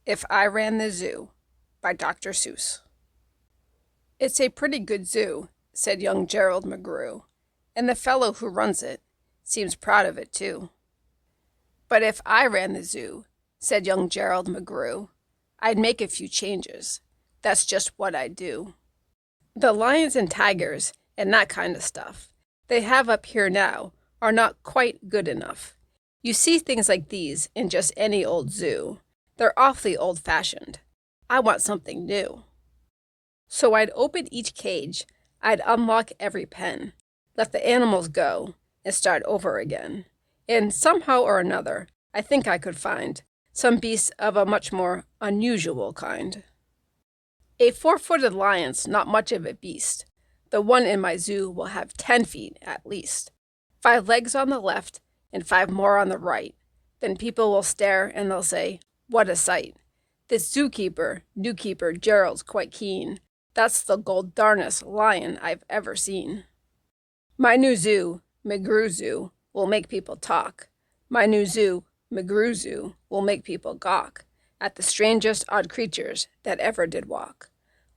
If I Ran the Zoo by Dr. Seuss. It's a pretty good zoo, said young Gerald McGrew, and the fellow who runs it seems proud of it too. But if I ran the zoo, said young Gerald McGrew, I'd make a few changes. That's just what I'd do. The lions and tigers and that kind of stuff they have up here now are not quite good enough. You see things like these in just any old zoo. They're awfully old-fashioned. I want something new. So I'd open each cage, I'd unlock every pen, let the animals go, and start over again. And somehow or another, I think I could find some beasts of a much more unusual kind. A 4-footed lion's not much of a beast. The one in my zoo will have 10 feet at least. 5 legs on the left and 5 more on the right. Then people will stare and they'll say, "What a sight! This new keeper Gerald's quite keen. That's the gold-darnedest lion I've ever seen." My new zoo, McGrew Zoo, will make people talk. My new zoo, McGrew Zoo, will make people gawk at the strangest odd creatures that ever did walk.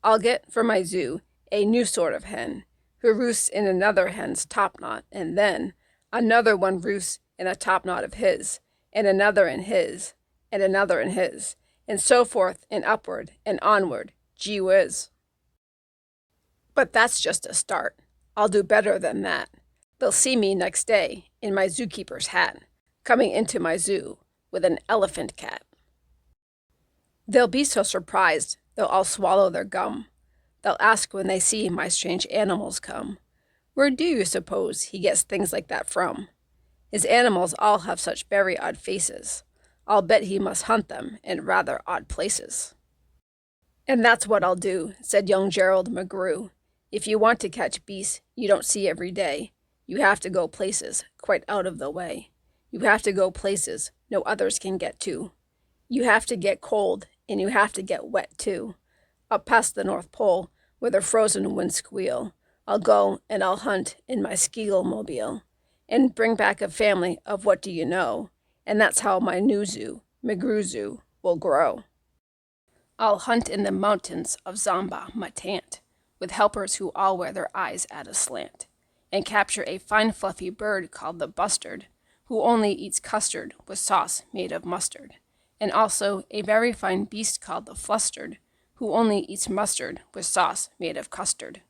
I'll get for my zoo a new sort of hen, who roosts in another hen's topknot, and then another one roosts in a topknot of his, and another in his, and another in his, and so forth and upward and onward, gee whiz. But that's just a start. I'll do better than that. They'll see me next day in my zookeeper's hat, coming into my zoo with an elephant cat. They'll be so surprised they'll all swallow their gum. They'll ask when they see my strange animals come, "Where do you suppose he gets things like that from? His animals all have such very odd faces. I'll bet he must hunt them in rather odd places." "And that's what I'll do," said young Gerald McGrew. "If you want to catch beasts you don't see every day, you have to go places quite out of the way. You have to go places no others can get to. You have to get cold, and you have to get wet too. Up past the North Pole, where the frozen winds squeal, I'll go and I'll hunt in my Skeel-mobile, and bring back a family of what do you know, and that's how my new zoo, McGrew Zoo, will grow. I'll hunt in the mountains of Zamba, my tant, with helpers who all wear their eyes at a slant, and capture a fine fluffy bird called the bustard, who only eats custard with sauce made of mustard, and also a very fine beast called the flustered, who only eats mustard with sauce made of custard.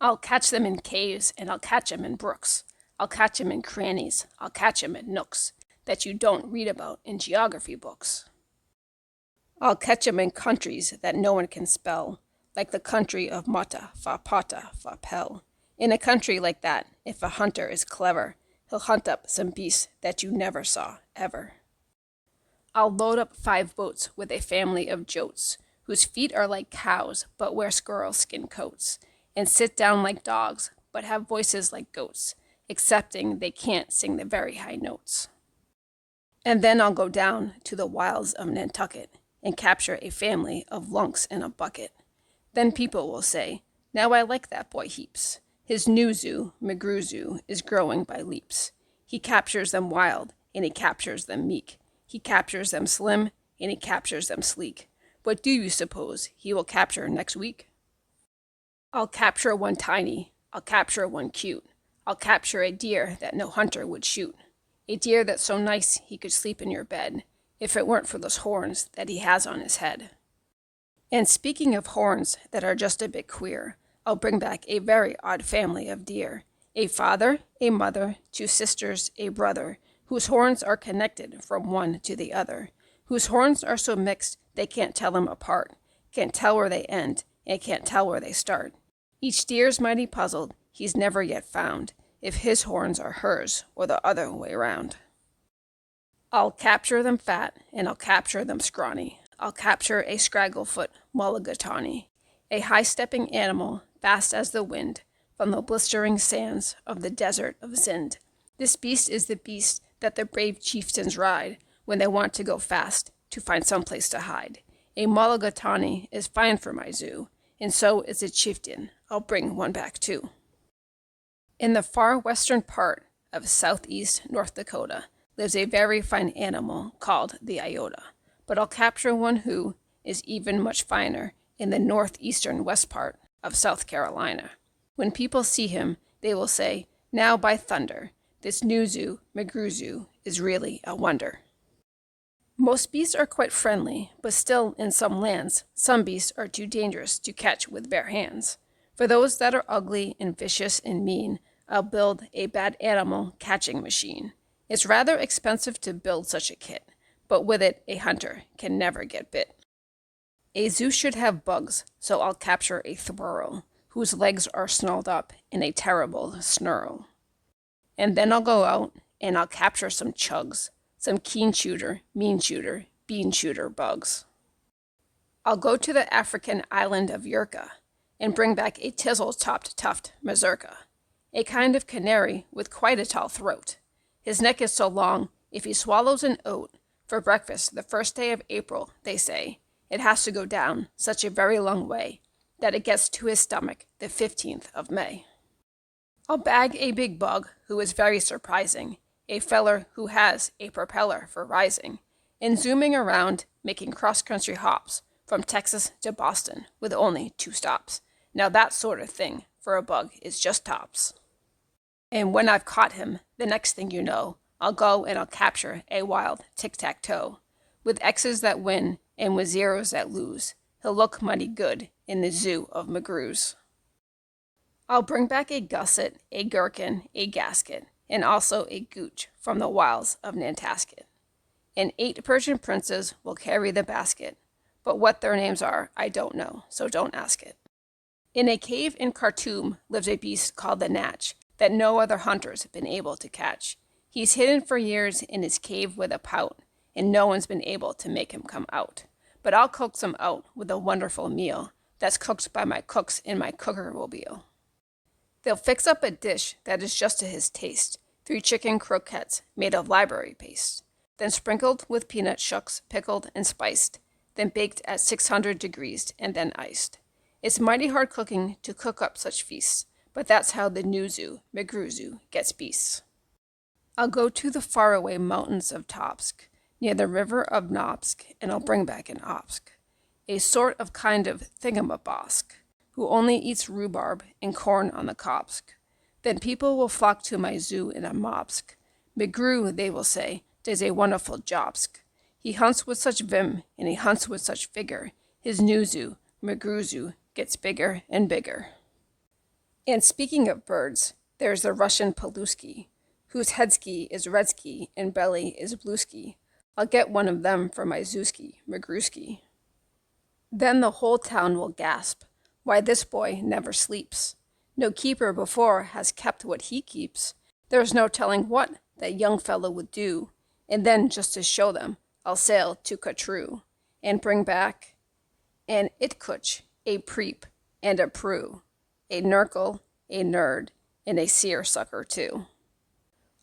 I'll catch them in caves, and I'll catch 'em in brooks. I'll catch 'em in crannies, I'll catch 'em in nooks that you don't read about in geography books. I'll catch 'em in countries that no one can spell, like the country of Mata, Fa Pata, Fa Pel. In a country like that, if a hunter is clever, he'll hunt up some beasts that you never saw, ever. I'll load up 5 boats with a family of jotes, whose feet are like cows but wear squirrel skin coats, and sit down like dogs but have voices like goats, excepting they can't sing the very high notes. And then I'll go down to the wilds of Nantucket and capture a family of lunks in a bucket. Then people will say, "Now I like that boy heaps. His new zoo, McGrew Zoo, is growing by leaps. He captures them wild, and he captures them meek. He captures them slim, and he captures them sleek. What do you suppose he will capture next week?" I'll capture one tiny, I'll capture one cute. I'll capture a deer that no hunter would shoot. A deer that's so nice he could sleep in your bed, if it weren't for those horns that he has on his head. And speaking of horns that are just a bit queer, I'll bring back a very odd family of deer. A father, a mother, 2 sisters, a brother, whose horns are connected from one to the other, whose horns are so mixed they can't tell them apart, can't tell where they end, and can't tell where they start. Each deer's mighty puzzled, he's never yet found if his horns are hers or the other way round. I'll capture them fat, and I'll capture them scrawny. I'll capture a scragglefoot mulligatawny, a high-stepping animal, fast as the wind, from the blistering sands of the desert of Zend. This beast is the beast that the brave chieftains ride when they want to go fast to find some place to hide. A mulligatawny is fine for my zoo, and so is a chieftain. I'll bring one back too. In the far western part of southeast North Dakota lives a very fine animal called the iota. but I'll capture one who is even much finer in the northeastern west part of South Carolina. When people see him, they will say, "Now by thunder, this new zoo, McGrew Zoo, is really a wonder." Most beasts are quite friendly, but still in some lands, some beasts are too dangerous to catch with bare hands. For those that are ugly and vicious and mean, I'll build a bad animal catching machine. It's rather expensive to build such a kit, but with it a hunter can never get bit. A zoo should have bugs, so I'll capture a squirrel, whose legs are snarled up in a terrible snarl. And then I'll go out and I'll capture some chugs, some keen shooter, mean shooter, bean shooter bugs. I'll go to the African island of Yurka and bring back a tizzle-topped tuft mazurka, a kind of canary with quite a tall throat. His neck is so long, if he swallows an oat for breakfast the first day of April, they say, it has to go down such a very long way that it gets to his stomach the 15th of May. I'll bag a big bug who is very surprising, a feller who has a propeller for rising, and zooming around, making cross-country hops from Texas to Boston with only 2 stops. Now that sort of thing for a bug is just tops. And when I've caught him, the next thing you know, I'll go and I'll capture a wild tic-tac-toe, with X's that win and with zeros that lose. He'll look mighty good in the zoo of McGrew's. I'll bring back a gusset, a gherkin, a gasket, and also a gooch from the wilds of Nantasket. And 8 Persian princes will carry the basket, but what their names are, I don't know, so don't ask it. In a cave in Khartoum lives a beast called the Natch that no other hunter's been able to catch. He's hidden for years in his cave with a pout, and no one's been able to make him come out. But I'll coax him out with a wonderful meal that's cooked by my cooks in my cooker-mobile. They'll fix up a dish that is just to his taste, 3 chicken croquettes made of library paste, then sprinkled with peanut shucks, pickled and spiced, then baked at 600 degrees and then iced. It's mighty hard cooking to cook up such feasts, but that's how the new zoo, McGrew Zoo, gets beasts. I'll go to the faraway mountains of Topsk, near the river of Nobsk, and I'll bring back an Obsk, a sort of kind of thingamabosk, who only eats rhubarb and corn on the Kobsk. Then people will flock to my zoo in a mobsk. McGrew, they will say, does a wonderful jobsk. He hunts with such vim, and he hunts with such vigor. His new zoo, McGrew Zoo, gets bigger and bigger. And speaking of birds, there's the Russian Palusky, whose headski is redski and belly is blueski. I'll get one of them for my zooski, McGrewski. Then the whole town will gasp, why this boy never sleeps. No keeper before has kept what he keeps. There's no telling what that young fellow would do. And then just to show them, I'll sail to Katru and bring back an itkuch, a preep, and a prue, a nurgle, a nerd, and a seersucker too.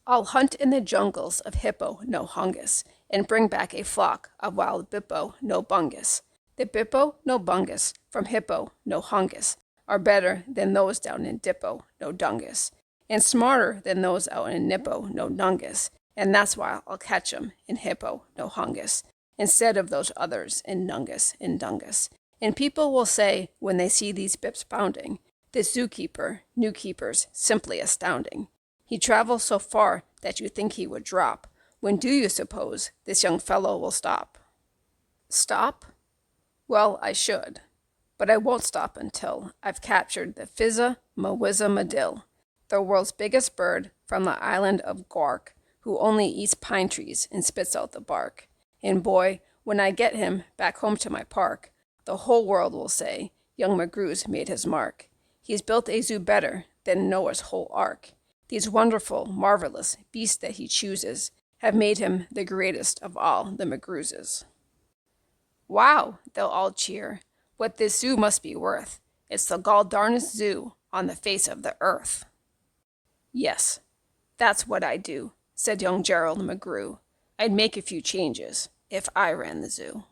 I'll hunt in the jungles of Hippo no Hungus and bring back a flock of wild Bippo no Bungus. The Bippo no Bungus from Hippo no Hungus are better than those down in Dippo no Dungus, and smarter than those out in Nippo no Nungus, and that's why I'll catch 'em in Hippo no Hungus, instead of those others in Nungus and Dungus. And people will say, when they see these bips bounding, this zookeeper, new keeper's simply astounding. He travels so far that you think he would drop. When do you suppose this young fellow will stop? Stop? Well, I should, but I won't stop until I've captured the Fizza Mawizza the world's biggest bird from the island of Gwark, who only eats pine trees and spits out the bark. And boy, when I get him back home to my park, the whole world will say, young McGrew's made his mark. He's built a zoo better than Noah's whole ark. These wonderful, marvelous beasts that he chooses have made him the greatest of all the McGrewses. Wow, they'll all cheer. What this zoo must be worth. It's the gall-darnest zoo on the face of the earth. Yes, that's what I'd do, said young Gerald McGrew. I'd make a few changes if I ran the zoo.